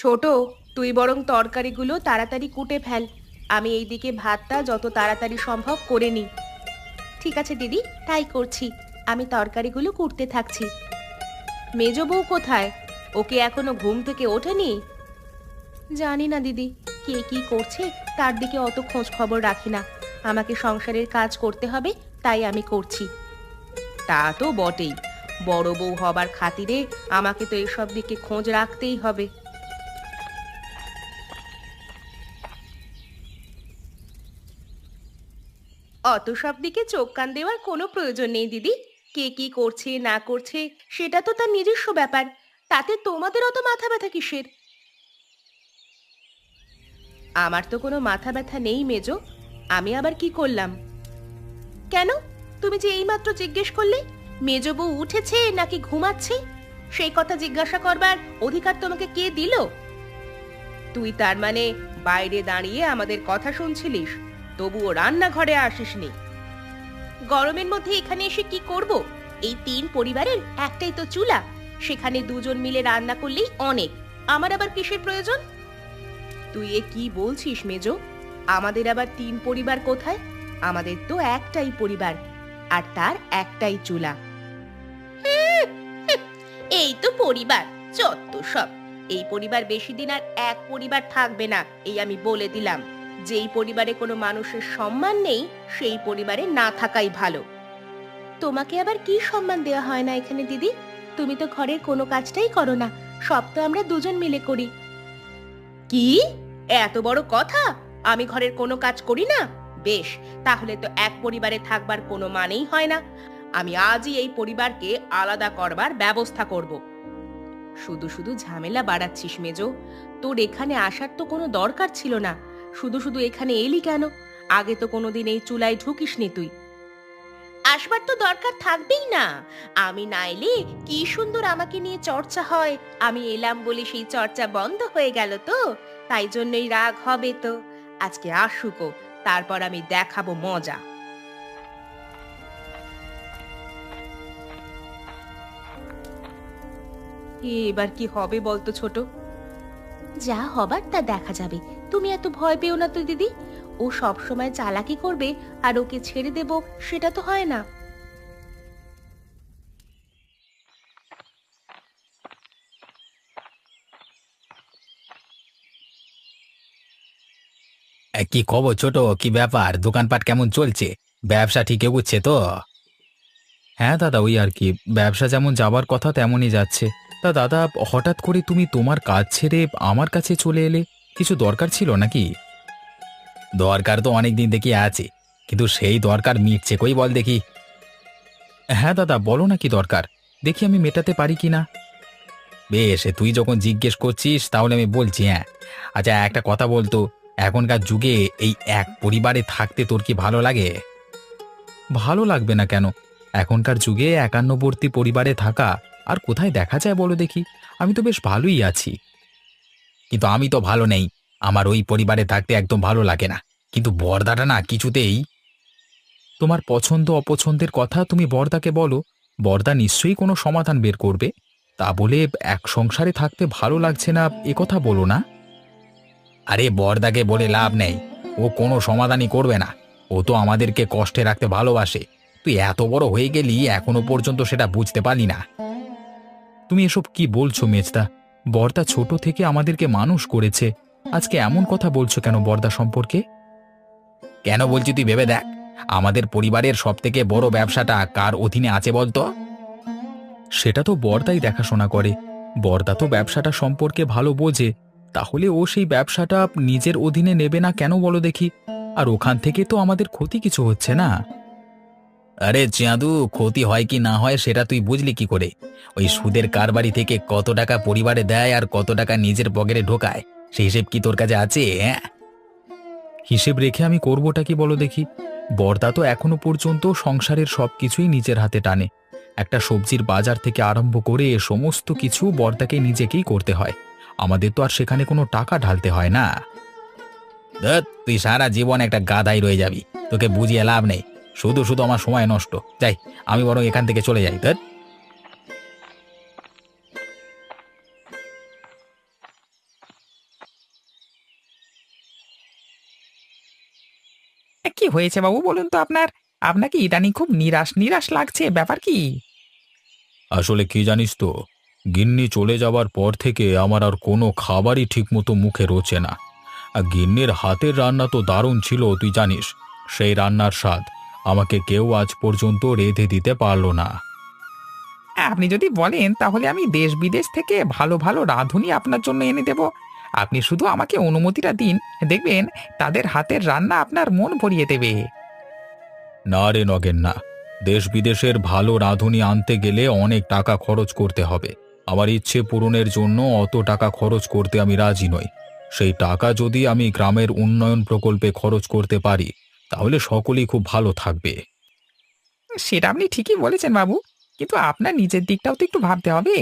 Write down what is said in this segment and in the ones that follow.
ছোট, তুই বরং তরকারিগুলো তাড়াতাড়ি কুটে ফেল। আমি এইদিকে ভাতটা যত তাড়াতাড়ি সম্ভব করে নিই। ঠিক আছে দিদি, তাই করছি। আমি তরকারিগুলো কুটতে থাকছি। মেজ বউ কোথায়? ওকে এখনো ঘুম থেকে ওঠেনি? জানি না দিদি, কে কি করছে তার দিকে অত খোঁজ খবর রাখি না। আমাকে সংসারের কাজ করতে হবে, তাই আমি করছি। তা তো বটেই, বড় বউ হবার খাতিরে আমাকে তো এসব দিকে খোঁজ রাখতেই হবে। অত সব দিকে চোখ কান দেওয়ার কোনো প্রয়োজন নেই দিদি। কে কি করছে না করছে সেটা তো তার নিজস্ব ব্যাপার। তাতে তোমাদের অত মাথা ব্যথা কিসের? আমার তো কোনো মাথা ব্যথা নেই মেজো। আমি আবার কি করলাম? কেন? তুমি যে এইমাত্র জিজ্ঞেস করলে মেজো বউ উঠেছে নাকি ঘুমাচ্ছে, সেই কথা জিজ্ঞাসা করবার অধিকার তোমাকে কে দিল? তুই তার মানে বাইরে দাঁড়িয়ে আমাদের কথা শুনছিলিস, তবুও রান্নাঘরে আসিসনি? গরমের মধ্যে এখানে এসে কি করব? এই তিন পরিবারের একটাই তো চুলা, সেখানে দুজন মিলে রান্না করলেই অনেক। আমার আবার কিসের প্রয়োজন? তুই এ কি বলছিস মেজো? আমাদের আবার তিন পরিবার কোথায়? আমাদের তো একটাই পরিবার, আর তার একটাই চুলা। এই তো পরিবার, যত সব। এই পরিবার বেশি দিন আর এক পরিবার থাকবে না, এই আমি বলে দিলাম। যেই পরিবারে কোনো মানুষের সম্মান নেই, সেই পরিবারে না থাকাই ভালো। তোমাকে আবার কি সম্মান দেওয়া হয় না এখানে দিদি? তুমি তো ঘরের কোনো কাজটাই করো না, সব তো আমরা দুজন মিলে করি। কি? এত বড় কথা? আমি ঘরের কোনো কাজ করি না? বেশ, তাহলে তো এক পরিবারে থাকবার কোনো মানেই হয় না। আমি আজই এই পরিবারকে আলাদা করবার ব্যবস্থা করব। শুধু শুধু ঝামেলা বাড়াচ্ছিস মেজো। তোর এখানে আসার তো কোনো দরকার ছিল না। শুধু শুধু এখানে এলি কেন? আগে তো কোনোদিন এই চুলায় ঢুকিসনি তুই। আসবার তো দরকার থাকবেই না। আমি না এলে কি সুন্দর আমাকে নিয়ে চর্চা হয়। আমি এলাম বলে সেই চর্চা বন্ধ হয়ে গেল তো, তাই জন্যই রাগ হবে তো। আজকে আসুকো, তারপর আমি দেখাবো মজা। এবার কি হবে বলতো ছোট? যা হবার তা দেখা যাবে। তুমি এত ভয় পেও না তো দিদি। ও সব সময় চালাকি করবে আর ওকে ছেড়ে দেব, সেটা তো হয় না। কি খবর ছোট? কি ব্যাপার? দোকানপাট কেমন চলছে? ব্যবসা ঠিক এগুচ্ছে তো? হ্যাঁ দাদা, ওই আর কি, ব্যবসা যেমন যাবার কথা তেমনই যাচ্ছে। তা দাদা, হঠাৎ করে তুমি তোমার কাজ ছেড়ে আমার কাছে চলে এলে, কিছু দরকার ছিল নাকি? দরকার তো অনেক দিন থেকে আছে, কিন্তু সেই দরকার মিটছে কই বল দেখি? হ্যাঁ দাদা, বলো না কি দরকার, দেখি আমি মেটাতে পারি কিনা। বেশ, তুই যখন জিজ্ঞেস করছিস তাহলে আমি বলছি। হ্যাঁ, আচ্ছা, একটা কথা বলতো, এখনকার যুগে এই এক পরিবারে থাকতে তোর কি ভালো লাগে? ভালো লাগবে না কেন? এখনকার যুগে একান্নবর্তী পরিবারে থাকা আর কোথায় দেখা যায় বলো দেখি? আমি তো বেশ ভালোই আছি। কিন্তু আমি তো ভালো নেই। আমার ওই পরিবারে থাকতে একদম ভালো লাগে না। কিন্তু বর্দাটা না কিছুতেই। তোমার পছন্দ অপছন্দের কথা তুমি বর্দাকে বলো। বর্দা নিশ্চয়ই কোনো সমাধান বের করবে। তা বলে এক সংসারে থাকতে ভালো লাগছে না এ কথা বলো না। আরে বর্দাকে বলে লাভ নেই। ও কোনো সমাধানই করবে না। ও তো আমাদেরকে কষ্টে রাখতে ভালোবাসে। তুই এত বড় হয়ে গেলি এখনো পর্যন্ত সেটা বুঝতে পারলি না। তুমি এসব কি বলছো মেজদা? বর্দা ছোট থেকে আমাদেরকে মানুষ করেছে। আজকে এমন কথা বলছো কেন বর্দা সম্পর্কে? কেন বলছি তুই ভেবে দেখ। আমাদের পরিবারের সবথেকে বড় ব্যবসাটা কার অধীনে আছে বলতো? সেটা তো বর্দাই দেখাশোনা করে। বর্দা তো ব্যবসাটা সম্পর্কে ভালো বোঝে। তাহলে ও সেই ব্যবসাটা নিজের অধীনে নেবে না কেন বলো দেখি? আর ওখান থেকে তো আমাদের ক্ষতি কিছু হচ্ছে না। আরে চাঁদু, ক্ষতি হয় কি না হয় সেটা তুই বুঝলি কি করে? ওই সুদের কারবারি থেকে কত টাকা পরিবারে দেয় আর কত টাকা নিজের পকেটে ঢোকায়, সেই হিসেব কি তোর কাছে আছে? হ্যাঁ, হিসেব রেখে আমি করবোটা কি বলো দেখি? বর্দা তো এখনো পর্যন্ত সংসারের সবকিছুই নিজের হাতে টানে। একটা সবজির বাজার থেকে আরম্ভ করে সমস্ত কিছু বর্দাকে নিজেকেই করতে হয়। আমাদের তো আর সেখানে কোনো টাকা ঢালতে হয় না। ধ্যাৎ, তুই সারা জীবন একটা গাধাই রয়ে যাবি। তোকে বুঝিয়ে লাভ নেই। শুধু শুধু আমার সময় নষ্ট। যাই, আমি বরং এখান থেকে চলে যাই। ধ্যাৎ। কি হয়েছে বাবু বলুন তো আপনার? আপনাকে ইদানিং খুব নিরাশ নিরাশ লাগছে, ব্যাপার কি? আসলে কি জানিস তো, গিন্নি চলে যাবার পর থেকে আমার আর কোনো খাবারই ঠিকমতো মুখে রোচে না। আর গিন্নির হাতের রান্না তো দারুণ ছিল, তুই জানিস। সেই রান্নার স্বাদ আমাকে কেউ আজ পর্যন্ত রেঁধে দিতে পারলো না। আপনি যদি বলেন তাহলে আমি দেশ বিদেশ থেকে ভালো ভালো রাঁধুনি আপনার জন্য এনে দেব। আপনি শুধু আমাকে অনুমতিটা দিন, দেখবেন তাদের হাতের রান্না আপনার মন ভরিয়ে দেবে। না রে নগেন, না। দেশ বিদেশের ভালো রাঁধুনি আনতে গেলে অনেক টাকা খরচ করতে হবে। আমার ইচ্ছে পূরণের জন্য অত টাকা খরচ করতে আমি রাজি নই। সেই টাকা যদি আমি গ্রামের উন্নয়ন প্রকল্পে খরচ করতে পারি, তাহলে সকলেই খুব ভালো থাকবে। সেটা আপনি ঠিকই বলেছেন বাবু, কিন্তু আপনার নিজের দিকটাও তো একটু ভাবতে হবে।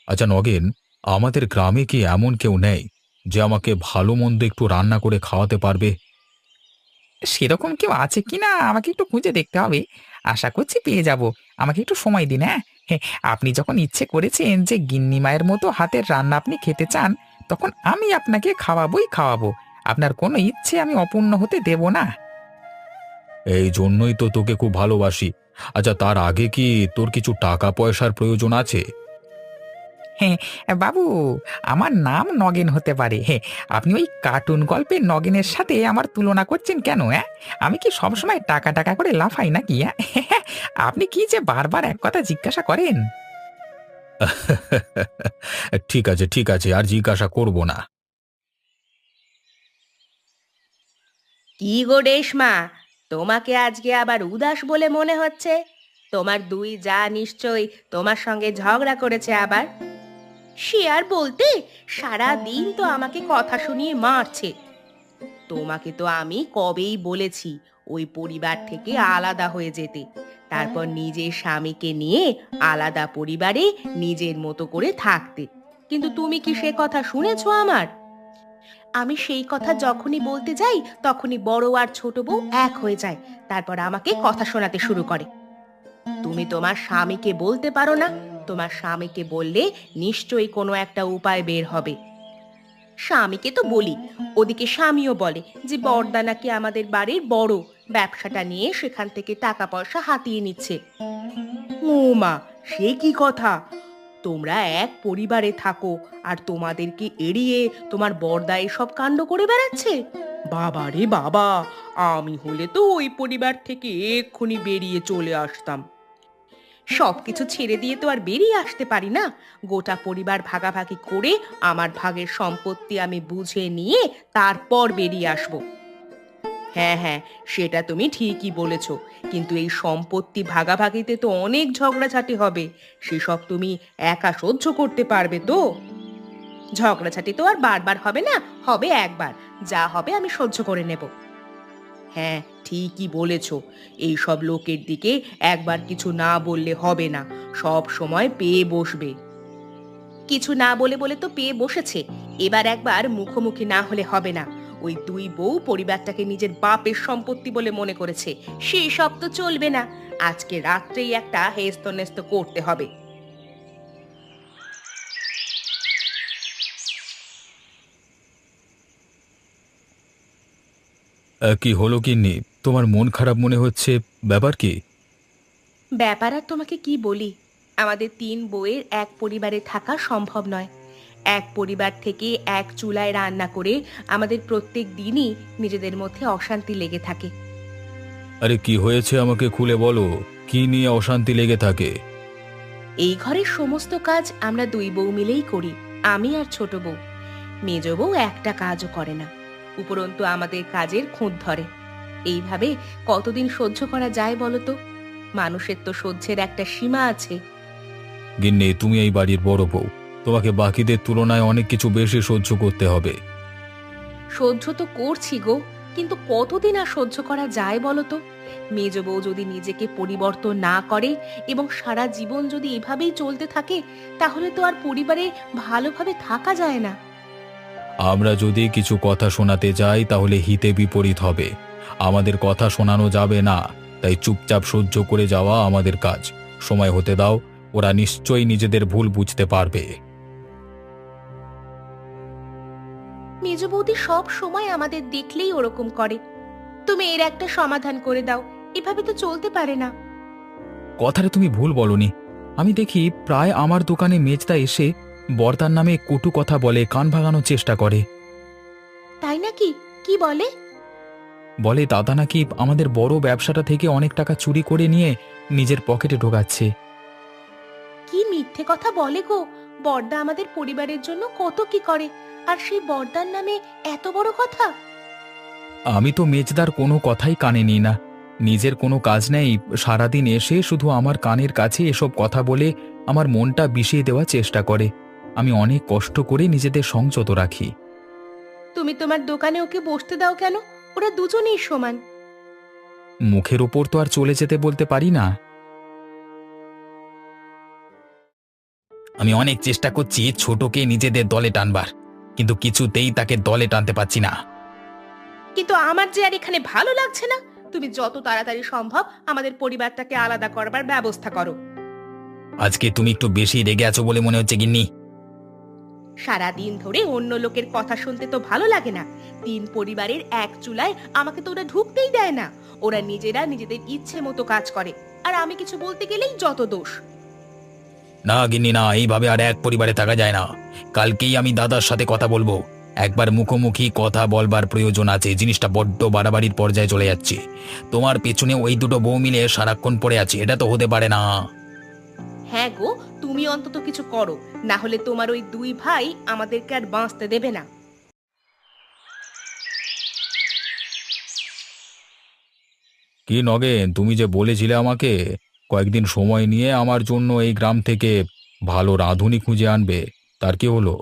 আচ্ছা নগেন, আমাদের গ্রামে কি এমন কেউ নেই যে আমাকে ভালো মন্দ একটু রান্না করে খাওয়াতে পারবে? সেরকম কেউ আছে কিনা আমাকে একটু খুঁজে দেখতে হবে। আশা করছি পেয়ে যাব। আমাকে একটু সময় দিন, হ্যাঁ? হ্যাঁ, আপনি যখন ইচ্ছে করেছেন যে গিন্নি মায়ের মতো হাতের রান্না আপনি খেতে চান, তখন আমি আপনাকে খাওয়াবোই খাওয়াবো। আপনার কোনো ইচ্ছে আমি অপূর্ণ হতে দেব না। এই জন্যই তো তোকে খুব ভালোবাসি। আচ্ছা, তার আগে কি তোর কিছু টাকা পয়সার প্রয়োজন আছে? হ্যাঁ, বাবু, আমার নাম নগেন হতে পারে। হ্যাঁ, আপনি ওই কার্টুন গল্পের নগেনের সাথে আমার তুলনা করছেন কেন, হ্যাঁ? আমি কি সবসময় টাকা টাকা করে লাফাই নাকি, হ্যাঁ? আপনি কি যে বারবার এক কথা জিজ্ঞাসা করেন? ঠিক আছে, ঠিক আছে, আর জিজ্ঞাসা করব না। কি গো রেশমা, তোমাকে আজকে আবার উদাস বলে মনে হচ্ছে। তোমার দুই যা নিশ্চয়ই তোমার সঙ্গে ঝগড়া করেছে আবার। সে আর বলতে, সারা দিন তো আমাকে কথা শুনিয়ে মারছে। তোমাকে তো আমি কবেই বলেছি ওই পরিবার থেকে আলাদা হয়ে যেতে, তারপর নিজের স্বামীকে নিয়ে আলাদা পরিবারে নিজের মতো করে থাকতে। কিন্তু তুমি কি সে কথা শুনেছো আমার? আমি সেই কথা যখনই বলতে যাই তখনই বড় আর ছোট বউ এক হয়ে যায়, তারপর আমাকে কথা শোনাতে শুরু করে। তুমি তোমার স্বামীকে বলতে পারো না? তোমার স্বামীকে বললে নিশ্চয়ই কোনো একটা উপায় বের হবে। স্বামীকে তো বলি, ওদিকে স্বামীও বলে যে বড়দা নাকি আমাদের বাড়ির বড়, ব্যবসাটা নিয়ে সেখান থেকে টাকা পয়সা হাতিয়ে নিচ্ছে। ও মা, সে কি কথা! তোমরা এক পরিবারে থাকো আর তোমাদেরকে এড়িয়ে তোমার বড়দা এসব কাণ্ড করে বেড়াচ্ছে? বাবা রে বাবা, আমি হলে তো ওই পরিবার থেকে এক্ষুনি বেরিয়ে চলে আসতাম। সবকিছু ছেড়ে দিয়ে তো আর বেরিয়ে আসতে পারি না। গোটা পরিবার ভাগাভাগি করে আমার ভাগের সম্পত্তি আমি বুঝে নিয়ে তারপর বেরিয়ে আসব। হ্যাঁ হ্যাঁ, সেটা তুমি ঠিকই বলেছ, কিন্তু এই সম্পত্তি ভাগাভাগিতে তো অনেক ঝগড়াঝাটি হবে। সেসব তুমি একা সহ্য করতে পারবে তো? ঝগড়াঝাটি তো আর বারবার হবে না, হবে একবার। যা হবে আমি সহ্য করে নেব। হ্যাঁ, ঠিকই বলেছ। এই সব লোকের দিকে একবার কিছু না বললে হবে না, সব সময় পেয়ে বসবে। কিছু না বলে বলে তো পেয়ে বসেছে, এবার একবার মুখোমুখি না হলে হবে না। ওই দুই বউ পরিবারটাকে নিজের বাপের সম্পত্তি বলে মনে করেছে, সেই সব তো চলবে না। আজকে রাত্রেই একটা হেস্তনেস্ত করতে হবে। কি হলো গিন্নি? তোমার মন খারাপ মনে হচ্ছে, ব্যাপার কি? ব্যাপার আর তোমাকে কি বলি, আমাদের তিন বউয়ের এক পরিবারে থাকা সম্ভব নয়। এক পরিবার থেকে এক চুলায় রান্না করে আমাদের প্রত্যেক দিনই নিজেদের মধ্যে অশান্তি লেগে থাকে। আরে কি হয়েছে আমাকে খুলে বলো। কি নিয়ে অশান্তি লেগে থাকে? এই ঘরের সমস্ত কাজ আমরা দুই বউ মিলেই করি, আমি আর ছোট বউ। মেজ বউ একটা কাজও করে না, উপরন্তু আমাদের কাজের খুঁত ধরে। এইভাবে কতদিন সহ্য করা যায় বলো তো? মানুষের তো সহ্যের একটা সীমা আছে। গিন্নি, তুমি এই বাড়ির বড় বউ, তোমাকে বাকিদের তুলনায় অনেক কিছু বেশি সহ্য করতে হবে। সহ্য তো করছি গো, কিন্তু কতদিন আর সহ্য করা যায় বলো তো? মেজ বউ যদি নিজেকে পরিবর্তন না করে এবং সারা জীবন যদি এভাবেই চলতে থাকে, তাহলে তো আর পরিবারে ভালোভাবে থাকা যায় না। আমরা যদি কিছু কথা শোনাতে যাই তাহলে হিতে বিপরীত হবে। আমাদের কথা শোনানো যাবে না, তাই চুপচাপ সহ্য করে যাওয়া আমাদের কাজ। সময় হতে দাও, ওরা নিশ্চয়ই নিজেদের ভুল বুঝতে পারবে। মেজ বৌদি সব সময় আমাদের দেখলেই ওরকম করে। তুমি এর একটা সমাধান করে দাও, এভাবে তো চলতে পারে না। কথাটা তুমি ভুল বলনি। আমি দেখি প্রায় আমার দোকানে মেজদা এসে বর্দার নামে কটু কথা বলে, কান ভাঙানোর চেষ্টা করে। তাই নাকি? কি বলে? বলে দাদা নাকি আমাদের বড় ব্যবসাটা থেকে অনেক টাকা চুরি করে নিয়ে নিজের পকেটে ঢোকাচ্ছে। কি মিথ্যে কথা বলে গো! বড়দা আমাদের পরিবারের জন্য কত কি করে, আর সেই বড়দার নামে এত বড় কথা! আমি তো মেজদার কোনো কথাই কানে নিই না। নিজের কোনো কাজ নেই, সারাদিন এসে শুধু আমার কানের কাছে এসব কথা বলে আমার মনটা বিষিয়ে দেওয়ার চেষ্টা করে। আমি অনেক কষ্ট করে নিজেদের সংযত রাখি। তুমি তোমার দোকানে ওকে বসতে দাও কেন? ওরা দুজনেই সমান। মুখের ওপর তো আর চলে যেতে বলতে পারি না। আমি অনেক চেষ্টা করছি ছোটকে নিজেদের দলে টানবার, কিন্তু কিছুতেই তাকে দলে টানতে পারছি না। কিন্তু আমার যে আর এখানে ভালো লাগছে না। তুমি যত তাড়াতাড়ি সম্ভব আমাদের পরিবারটাকে আলাদা করবার ব্যবস্থা করো। আজকে তুমি একটু বেশি রেগে আছো বলে মনে হচ্ছে গিন্নি। সারাদিন ধরে অন্য লোকের কথা শুনতে তো ভালো লাগে না। তিন পরিবারের এক চুলায় আমাকে তো ওরা ঢুকতেই দেয় না। ওরা নিজেরা নিজেদের ইচ্ছে মতো কাজ করে, আর আমি কিছু বলতে গেলেই যত দোষ। না গিন্নি না, এইভাবে আর এক পরিবারে থাকা যায় না। কালকেই আমি দাদার সাথে কথা বলবো। একবার মুখোমুখি কথা বলবার প্রয়োজন আছে। জিনিসটা বড্ড বাড়াবাড়ির পর্যায়ে চলে যাচ্ছে। তোমার পেছনে ওই দুটো বউ মিলে সারাক্ষণ পড়ে আছে, এটা তো হতে পারে না। হ্যাঁ গো, তুমি অন্তত কিছু করো, না হলে তোমার ওই দুই ভাই আমাদেরকে আর বাঁচতে দেবে না। কি নগেন, তুমি যে বলেছিলে আমাকে কয়েকদিন সময় নিয়ে আমার জন্য এই গ্রাম থেকে ভালো রাঁধুনি খুঁজে আনবে, তার কি হলো?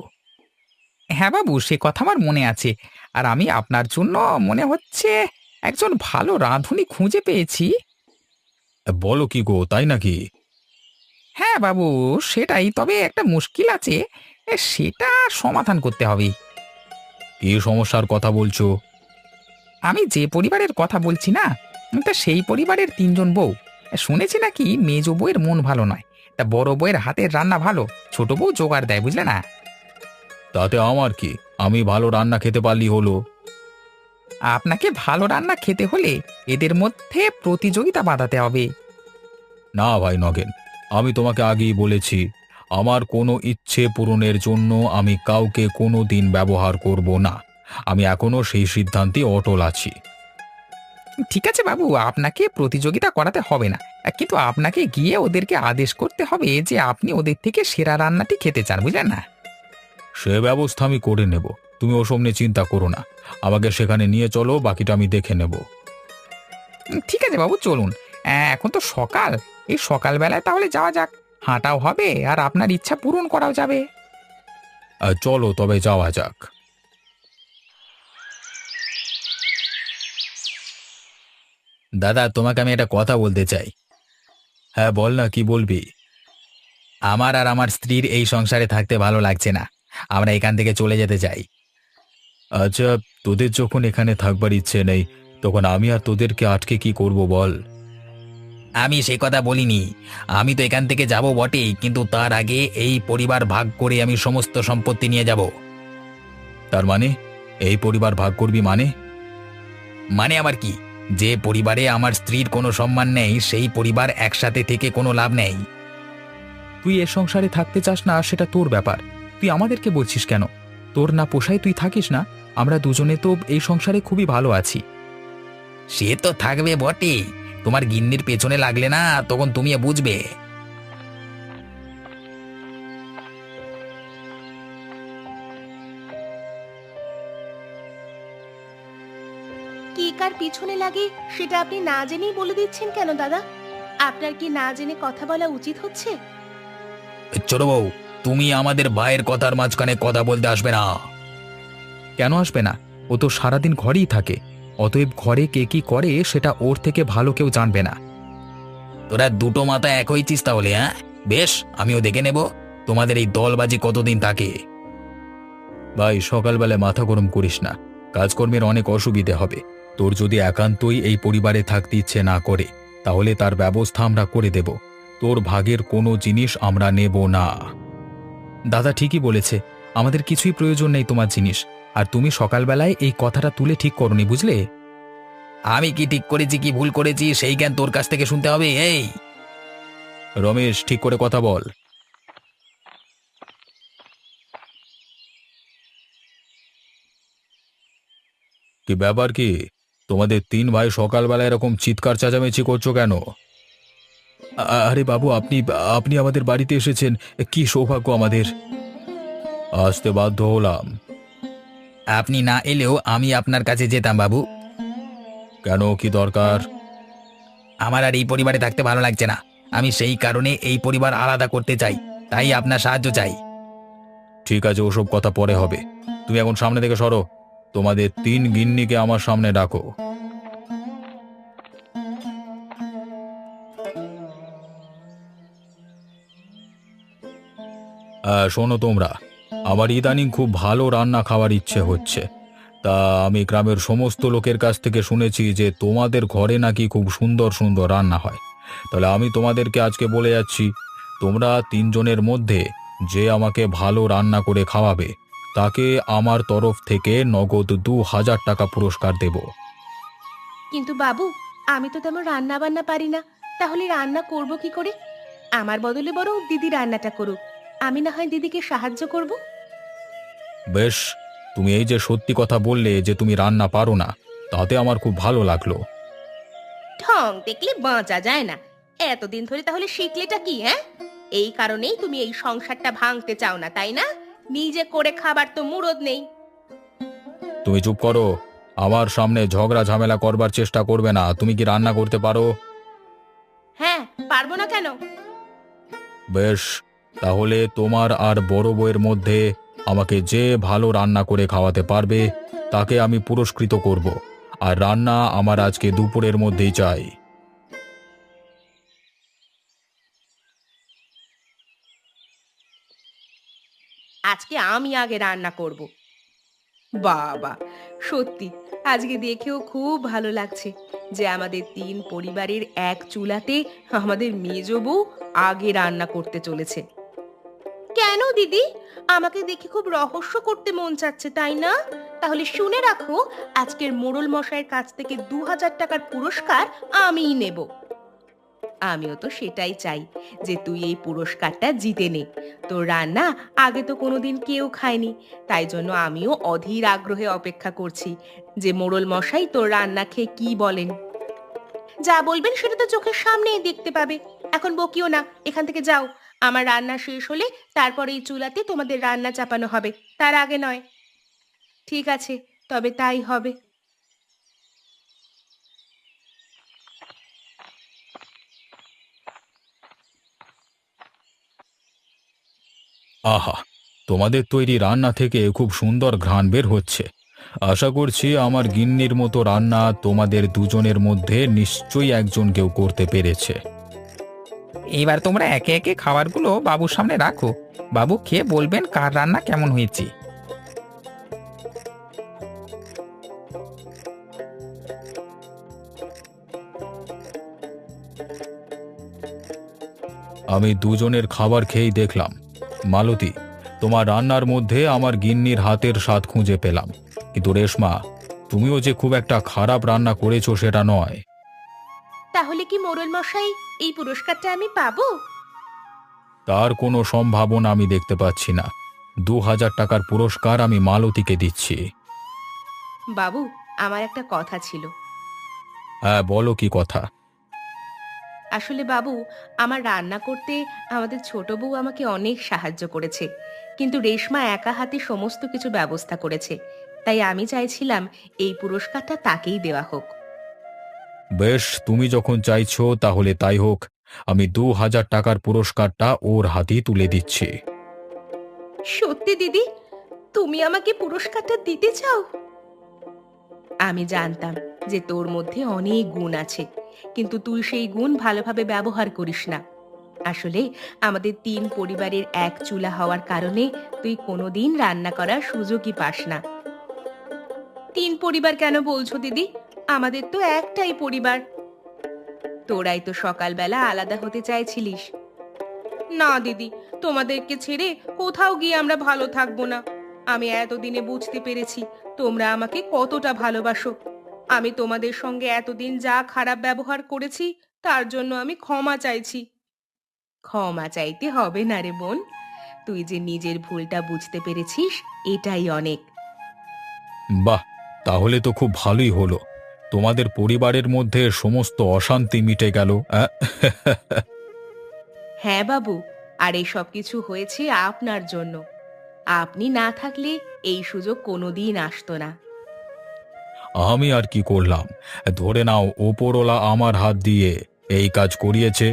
হ্যাঁ বাবু, সে কথা আমার মনে আছে। আর আমি আপনার জন্য মনে হচ্ছে একজন ভালো রাঁধুনি খুঁজে পেয়েছি। বলো কি গো, তাই নাকি? হ্যাঁ বাবু, সেটাই। তবে একটা মুশকিল আছে, সেটা সমাধান করতে হবে। কি সমস্যার কথা বলছো? আমি যে পরিবারের কথা বলছি না, তা সেই পরিবারের তিনজন বউ। শুনেছি নাকি মেজ বউয়ের মন ভালো নয়, তা বড় বউয়ের হাতের রান্না ভালো, ছোট বউ জোগাড় দেয়, বুঝলে না? তাতে আমার কি, আমি ভালো রান্না খেতে পারলি হলো। আপনাকে ভালো রান্না খেতে হলে এদের মধ্যে প্রতিযোগিতা বাঁধাতে হবে। না ভাই নগেন, আমি তোমাকে আগেই বলেছি, আমার কোনো ইচ্ছে পূরণের জন্য আমি কাউকে কোনো দিন ব্যবহার করব না। আমি এখনো সেই সিদ্ধান্তে অটল আছি। ঠিক আছে বাবু, আপনাকে প্রতিযোগিতা করাতে হবে না, কিন্তু আপনাকে গিয়ে ওদেরকে আদেশ করতে হবে যে আপনি ওদের থেকে সেরা রান্নাটি খেতে চান, বুঝলেন না? সে ব্যবস্থা আমি করে নেব, তুমি ওসব নিয়ে চিন্তা করো না। আমাকে সেখানে নিয়ে চলো, বাকিটা আমি দেখে নেব। ঠিক আছে বাবু, চলুন। এখন তো সকাল, এই সকালবেলায় তাহলে যাওয়া যাক। হাঁটাও হবে আর আপনার ইচ্ছা পূরণ করাও যাবে। চলো তবে যাওয়া যাক। দাদা, তোমাকে আমি একটা কথা বলতে চাই। হ্যাঁ বল না, কি বলবি? আমার আর আমার স্ত্রীর এই সংসারে থাকতে ভালো লাগছে না, আমরা এখান থেকে চলে যেতে চাই। আচ্ছা, তোদের যখন এখানে থাকবার ইচ্ছে নেই, তখন আমি আর তোদেরকে আটকে কি করব বল? আমি সে কথা বলিনি। আমি তো এখান থেকে যাব বটেই, কিন্তু তার আগে এই পরিবার ভাগ করে আমি সমস্ত সম্পত্তি নিয়ে যাব। তার মানে এই পরিবার ভাগ করবি মানে? মানে আবার কি? যে পরিবারে আমার স্ত্রীর কোনো সম্মান নেই, সেই পরিবার একসাথে থেকে কোনো লাভ নেই। তুই এ সংসারে থাকতে চাস না, সেটা তোর ব্যাপার। তুই আমাদেরকে বলছিস কেন? তোর না পোষায় তুই থাকিস না। আমরা দুজনে তো এই সংসারে খুবই ভালো আছি। সে তো থাকবে বটে, তোমার গিন্নির পেছনে লাগলে না, তখন তুমি বুঝবে। কি কার পিছনে লাগে সেটা আপনি না জেনেই বলে দিচ্ছেন কেন দাদা? আপনার কি না জেনে কথা বলা উচিত হচ্ছে? ছোট বউ, তুমি আমাদের ভাইয়ের কথার মাঝখানে কথা বলতে আসবে না। কেন আসবে না? ও তো সারাদিন ঘরেই থাকে। অতএব ঘরে কে কি করে সেটা ওর থেকে ভালো কেউ জানবে না। তোরা দুটো মাথা এক হয়েছিস তাহলে? হ্যাঁ বেশ, আমিও দেখে নেব তোমাদের এই দলবাজি কতদিন থাকে। ভাই, সকালবেলায় মাথা গরম করিস না। কাজকর্মের অনেক অসুবিধে হবে। তোর যদি একান্তই এই পরিবারে থাকতে ইচ্ছে না করে, তাহলে তার ব্যবস্থা আমরা করে দেব। তোর ভাগের কোনো জিনিস আমরা নেব না। দাদা ঠিকই বলেছে, আমাদের কিছুই প্রয়োজন নেই তোমার জিনিস। আর তুমি সকালবেলায় এই কথাটা তুলে ঠিক করনি, বুঝলে? আমি কি ঠিক করেছি কি ভুল করেছি সেই জ্ঞান তোর কাছ থেকে শুনতে হবে এই। রমেশ, ঠিক করে কথা বল। কি ব্যাপার কি? তোমাদের তিন ভাই সকালবেলা এরকম চিৎকার চেঁচামেচি করছো কেন? আরে বাবু, আপনি আপনি আমাদের বাড়িতে এসেছেন, কি সৌভাগ্য আমাদের। আসতে বাধ্য হলাম। আপনি না এলেও আমি আপনার কাছে যেতাম বাবু। কেন, কি দরকার? আমার আর এই পরিবারে থাকতে ভালো লাগছে না। আমি সেই কারণে এই পরিবার আলাদা করতে চাই, তাই আপনার সাহায্য চাই। ঠিক আছে, ওসব কথা পরে হবে। তুমি এখন সামনে থেকে সরো। তোমাদের তিন গিন্নিকে আমার সামনে ডাকো। শোনো তোমরা, আমার ইদানিং খুব ভালো রান্না খাওয়ার ইচ্ছে হচ্ছে। তা আমি গ্রামের সমস্ত লোকের কাছ থেকে শুনেছি যে তোমাদের ঘরে নাকি খুব সুন্দর সুন্দর রান্না হয়। তাহলে আমি তোমাদেরকে আজকে বলে যাচ্ছি, তোমরা তিনজনের মধ্যে যে আমাকে ভালো রান্না করে খাওয়াবে তাকে আমার তরফ থেকে নগদ ২,০০০ টাকা পুরস্কার দেব। কিন্তু বাবু, আমি তো তেমন রান্না বান্না পারি না, তাহলে রান্না করব কি করে? আমার বদলে বরং দিদি রান্নাটা করুক, আমি না হয় দিদিকে সাহায্য করব। বেশ, তুমি এই যে সত্যি কথা বললে যে তুমি রান্না পারো না, তাতে আমার খুব ভালো লাগলো। ঠং দেখলে বাঁচা যায় না। এতদিন ধরে তাহলে শিখলেটা কি, হ্যাঁ? এই কারণেই তুমি এই সংসারটা ভাঙতে চাও না, তাই না? নিজে করে খাবার তো মুরদ নেই। তুমি চুপ করো। আমার সামনে ঝগড়া ঝামেলা করবার চেষ্টা করবে না। তুমি কি রান্না করতে পারো? হ্যাঁ, পারবো না কেন? বেশ, তাহলে তোমার আর বড় বউয়ের মধ্যে আমাকে যে ভালো রান্না করে খাওয়াতে পারবে তাকে আমি পুরস্কৃত করব। আর রান্না আমার আজকে দুপুরের মধ্যেই চাই। আজকে আমি আগে রান্না করব। বাবা, সত্যি আজকে দেখেও খুব ভালো লাগছে যে আমাদের তিন পরিবারের এক চুলাতে আমাদের মেজ বউ আগে রান্না করতে চলেছে। কেন দিদি, আমাকে দেখে খুব রহস্য করতে মন চাচ্ছে, তাই না? তাহলে শুনে রাখো, আজকের মোড়ল মশাইয়ের কাছ থেকে ২,০০০ টাকার পুরস্কার আমিই নেব। আমিও তো সেটাই চাই যে তুই এই পুরস্কারটা জিতে নে। তোর রান্না আগে তো কোনোদিন কেউ খায়নি, তাই জন্য আমিও অধীর আগ্রহে অপেক্ষা করছি যে মোড়ল মশাই তোর রান্না খেয়ে কি বলেন। যা বলবেন সেটা তো চোখের সামনেই দেখতে পাবে। এখন বকিও না, এখান থেকে যাও। আমার রান্না শেষ হলে তারপর এই চুলাতে তোমাদের রান্না চাপানো হবে, তার আগে নয়। ঠিক আছে, তবে তাই হবে। আহা, তোমাদের তৈরি রান্না থেকে খুব সুন্দর ঘ্রাণ বের হচ্ছে। আশা করছি আমার গিন্নির মতো রান্না তোমাদের দুজনের মধ্যে নিশ্চয়ই একজন কেউ করতে পেরেছে। এবার তোমরা একে একে খাবারগুলো বাবুর সামনে রাখো। বাবু খেয়ে বলবেন কার রান্না কেমন হয়েছে। আমি দুজনের খাবার খেয়েই দেখলাম, মালতী, তোমার রান্নার মধ্যে আমার গিন্নির হাতের স্বাদ খুঁজে পেলাম। কিন্তু রেশমা, তুমিও যে খুব একটা খারাপ রান্না করেছো সেটা নয়। তাহলে কি মোড়ল মশাই, এই পুরস্কারটা আমি পাবো? তার কোনো সম্ভাবনা আমি দেখতে পাচ্ছি না। ২,০০০ টাকার পুরস্কার আমি মালতীকে দিচ্ছি। বাবু, আমার একটা কথা ছিল। হ্যাঁ, বলো কি কথা? আসলে বাবু, আমার রান্না করতে আমাদের ছোট বউ আমাকে অনেক সাহায্য করেছে, কিন্তু রেশমা একা হাতে সমস্ত কিছু ব্যবস্থা করেছে। তাই আমি চাইছিলাম এই পুরস্কারটা তাকেই দেওয়া হোক। বেশ, তুমি যখন চাইছো তাহলে তাই হোক। আমি ২,০০০ টাকার পুরস্কারটা ওর হাতেই তুলে দিচ্ছি। সত্যি দিদি, তুমি আমাকে পুরস্কারটা দিতে চাও? আমি জানতাম যে তোর মধ্যে অনেক গুণ আছে, কিন্তু তুই সেই গুণ ভালোভাবে ব্যবহার করিস না। আসলে আমাদের তিন পরিবারের এক চুলা হওয়ার কারণে তুই কোনোদিন রান্না করার সুযোগই পাস না। তিন পরিবার কেন বলছো দিদি? আমাদের তো একটাই পরিবার। তোরাই তো সকালবেলা আলাদা হতে চাইছিলিস। না দিদি, তোমাদেরকে ছেড়ে কোথাও গিয়ে আমরা ভালো থাকবো না। আমি এতদিনে বুঝতে পেরেছি তোমরা আমাকে কতটা ভালোবাসো। আমি তোমাদের সঙ্গে এতদিন যা খারাপ ব্যবহার করেছি তার জন্য আমি ক্ষমা চাইছি। ক্ষমা চাইতে হবে না রে বোন, তুই যে নিজের ভুলটা বুঝতে পেরেছিস এটাই অনেক। বাহ, তাহলে তো খুব ভালোই হলো। তোমাদের পরিবারের মধ্যে সমস্ত অশান্তি মিটে গেল। হ্যাঁ বাবু, আর এই সব কিছু হয়েছে আপনার জন্য। আপনি না থাকলে এই সুযোগ কোনোদিন আসতো না। আমি আর কি করলাম? ধরে নাও ওপরওয়ালা আমার হাত দিয়ে এই কাজ করিয়েছে।